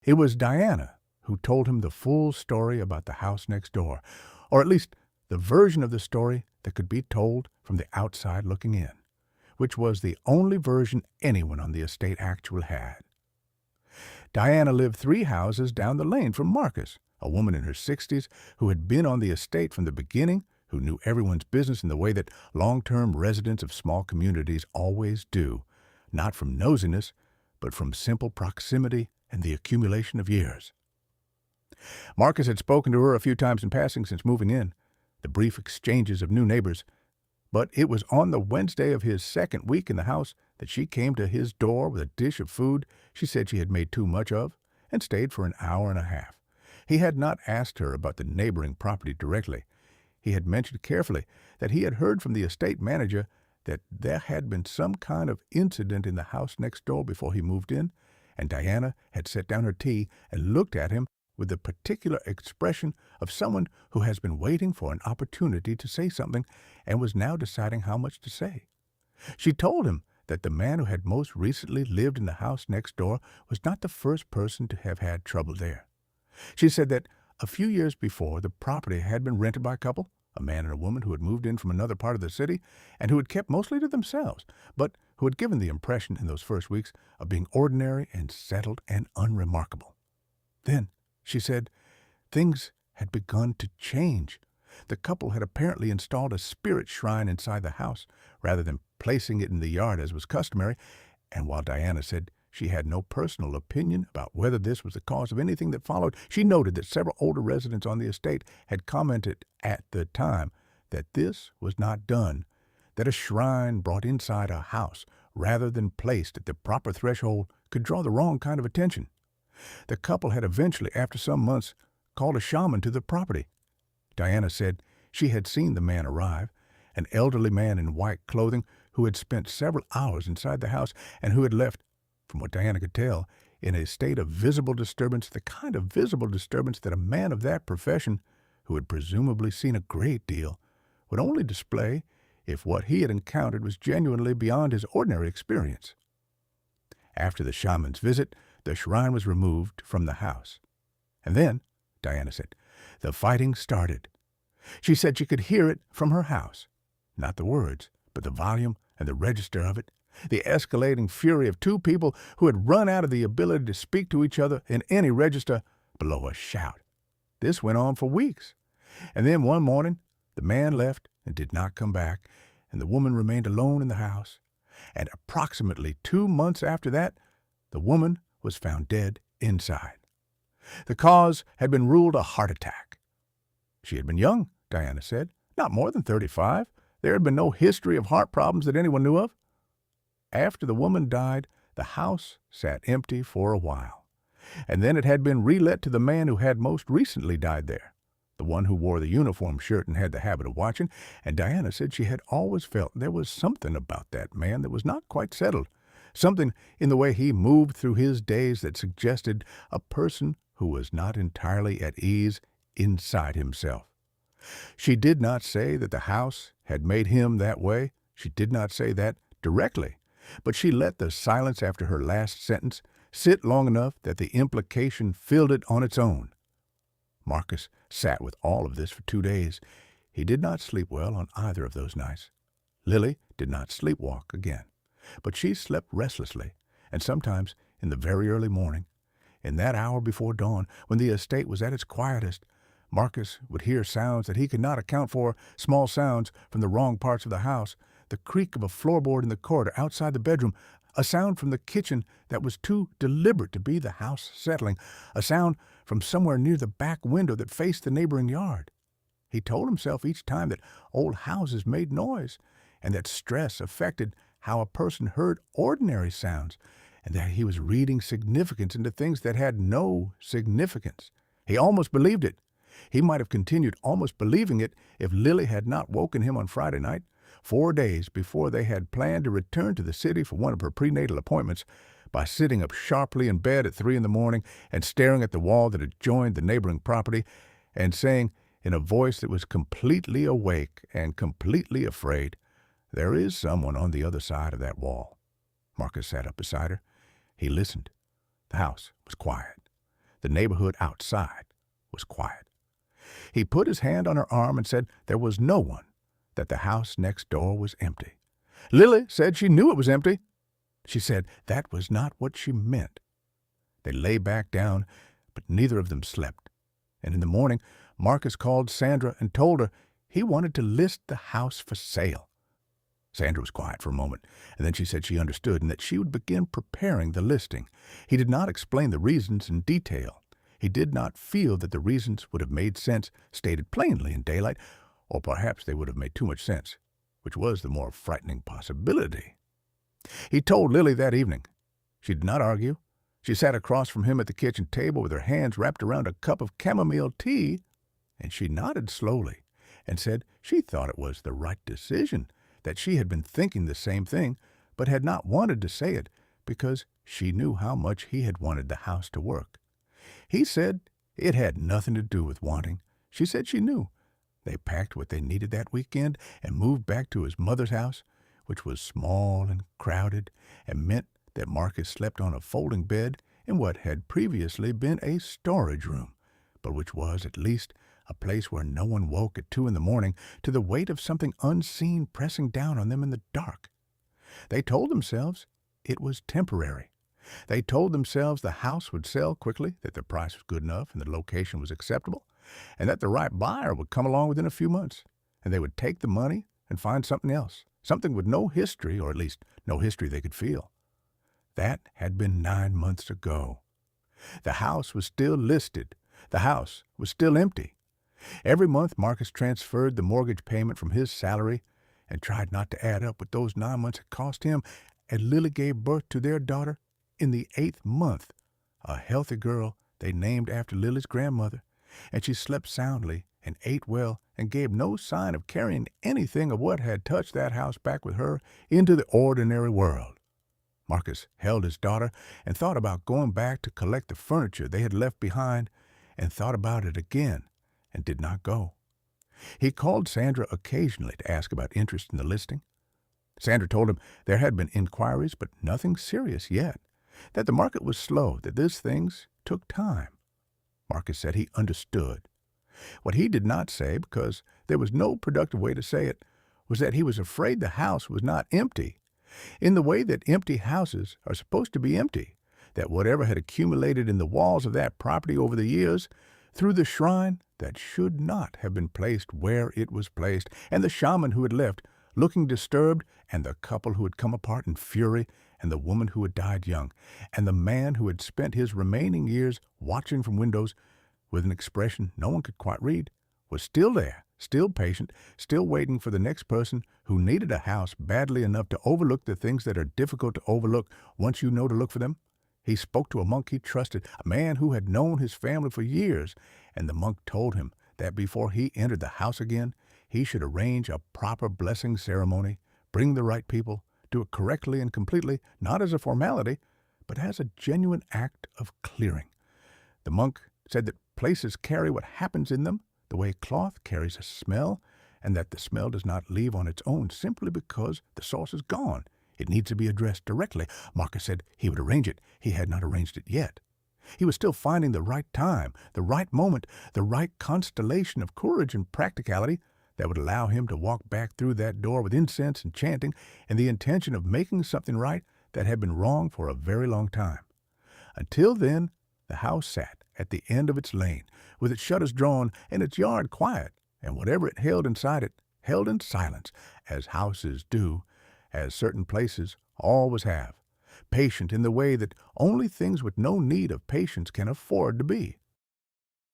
It was Diana who told him the full story about the house next door, or at least the version of the story that could be told from the outside looking in, which was the only version anyone on the estate actually had. Diana lived 3 houses down the lane from Marcus, a woman in her 60s who had been on the estate from the beginning, who knew everyone's business in the way that long-term residents of small communities always do, not from nosiness, but from simple proximity and the accumulation of years. Marcus had spoken to her a few times in passing since moving in, the brief exchanges of new neighbors, but it was on the Wednesday of his 2nd week in the house that she came to his door with a dish of food she said she had made too much of, and stayed for an hour and a half. He had not asked her about the neighboring property directly. He had mentioned carefully that he had heard from the estate manager that there had been some kind of incident in the house next door before he moved in, and Diana had set down her tea and looked at him with the particular expression of someone who has been waiting for an opportunity to say something and was now deciding how much to say. She told him that the man who had most recently lived in the house next door was not the first person to have had trouble there. She said that a few years before, the property had been rented by a couple, a man and a woman who had moved in from another part of the city and who had kept mostly to themselves, but who had given the impression in those first weeks of being ordinary and settled and unremarkable. Then, she said, things had begun to change. The couple had apparently installed a spirit shrine inside the house, rather than placing it in the yard as was customary, and while Diana said she had no personal opinion about whether this was the cause of anything that followed, she noted that several older residents on the estate had commented at the time that this was not done, that a shrine brought inside a house rather than placed at the proper threshold could draw the wrong kind of attention. The couple had eventually, after some months, called a shaman to the property. Diana said she had seen the man arrive, an elderly man in white clothing who had spent several hours inside the house and who had left, from what Diana could tell, in a state of visible disturbance, the kind of visible disturbance that a man of that profession, who had presumably seen a great deal, would only display if what he had encountered was genuinely beyond his ordinary experience. After the shaman's visit, the shrine was removed from the house. And then, Diana said, the fighting started. She said she could hear it from her house. Not the words, but the volume and the register of it. The escalating fury of 2 people who had run out of the ability to speak to each other in any register below a shout. This went on for weeks. And then one morning, the man left and did not come back, and the woman remained alone in the house. And approximately 2 months after that, the woman was found dead inside. The cause had been ruled a heart attack. She had been young, Diana said, not more than 35. There had been no history of heart problems that anyone knew of. After the woman died, the house sat empty for a while, and then it had been relet to the man who had most recently died there, the one who wore the uniform shirt and had the habit of watching, and Diana said she had always felt there was something about that man that was not quite settled, something in the way he moved through his days that suggested a person who was not entirely at ease inside himself. She did not say that the house had made him that way. She did not say that directly, but she let the silence after her last sentence sit long enough that the implication filled it on its own. Marcus sat with all of this for 2 days. He did not sleep well on either of those nights. Lily did not sleepwalk again, but she slept restlessly, and sometimes in the very early morning. In that hour before dawn, when the estate was at its quietest, Marcus would hear sounds that he could not account for, small sounds from the wrong parts of the house, the creak of a floorboard in the corridor outside the bedroom, a sound from the kitchen that was too deliberate to be the house settling, a sound from somewhere near the back window that faced the neighboring yard. He told himself each time that old houses made noise, and that stress affected how a person heard ordinary sounds, and that he was reading significance into things that had no significance. He almost believed it. He might have continued almost believing it if Lily had not woken him on Friday night, 4 days before they had planned to return to the city for one of her prenatal appointments, by sitting up sharply in bed at 3 a.m. and staring at the wall that adjoined the neighboring property, and saying in a voice that was completely awake and completely afraid, "There is someone on the other side of that wall." Marcus sat up beside her. He listened. The house was quiet. The neighborhood outside was quiet. He put his hand on her arm and said there was no one, that the house next door was empty. Lily said she knew it was empty. She said that was not what she meant. They lay back down, but neither of them slept. And in the morning, Marcus called Sandra and told her he wanted to list the house for sale. Sandra was quiet for a moment, and then she said she understood and that she would begin preparing the listing. He did not explain the reasons in detail. He did not feel that the reasons would have made sense stated plainly in daylight, or perhaps they would have made too much sense, which was the more frightening possibility. He told Lily that evening. She did not argue. She sat across from him at the kitchen table with her hands wrapped around a cup of chamomile tea, and she nodded slowly and said she thought it was the right decision, that she had been thinking the same thing, but had not wanted to say it because she knew how much he had wanted the house to work. He said it had nothing to do with wanting. She said she knew. They packed what they needed that weekend and moved back to his mother's house, which was small and crowded and meant that Marcus slept on a folding bed in what had previously been a storage room, but which was at least a place where no one woke at 2 a.m. to the weight of something unseen pressing down on them in the dark. They told themselves it was temporary. They told themselves the house would sell quickly, that the price was good enough and the location was acceptable, and that the right buyer would come along within a few months, and they would take the money and find something else, something with no history, or at least no history they could feel. That had been 9 months ago. The house was still listed. The house was still empty. Every month Marcus transferred the mortgage payment from his salary and tried not to add up what those 9 months had cost him, and Lily gave birth to their daughter in the 8th month, a healthy girl they named after Lily's grandmother, and she slept soundly and ate well and gave no sign of carrying anything of what had touched that house back with her into the ordinary world. Marcus held his daughter and thought about going back to collect the furniture they had left behind, and thought about it again and did not go. He called Sandra occasionally to ask about interest in the listing. Sandra told him there had been inquiries, but nothing serious yet, that the market was slow, that these things took time. Marcus said he understood. What he did not say, because there was no productive way to say it, was that he was afraid the house was not empty, in the way that empty houses are supposed to be empty, that whatever had accumulated in the walls of that property over the years, through the shrine that should not have been placed where it was placed, and the shaman who had left, looking disturbed, and the couple who had come apart in fury, and the woman who had died young, and the man who had spent his remaining years watching from windows with an expression no one could quite read, was still there, still patient, still waiting for the next person who needed a house badly enough to overlook the things that are difficult to overlook once you know to look for them. He spoke to a monk he trusted, a man who had known his family for years, and the monk told him that before he entered the house again, he should arrange a proper blessing ceremony, bring the right people, do it correctly and completely, not as a formality, but as a genuine act of clearing. The monk said that places carry what happens in them, the way cloth carries a smell, and that the smell does not leave on its own simply because the source is gone. It needs to be addressed directly. Marcus said he would arrange it. He had not arranged it yet. He was still finding the right time, the right moment, the right constellation of courage and practicality that would allow him to walk back through that door with incense and chanting and the intention of making something right that had been wrong for a very long time. Until then, the house sat at the end of its lane, with its shutters drawn and its yard quiet, and whatever it held inside it held in silence, as houses do, as certain places always have, patient in the way that only things with no need of patience can afford to be.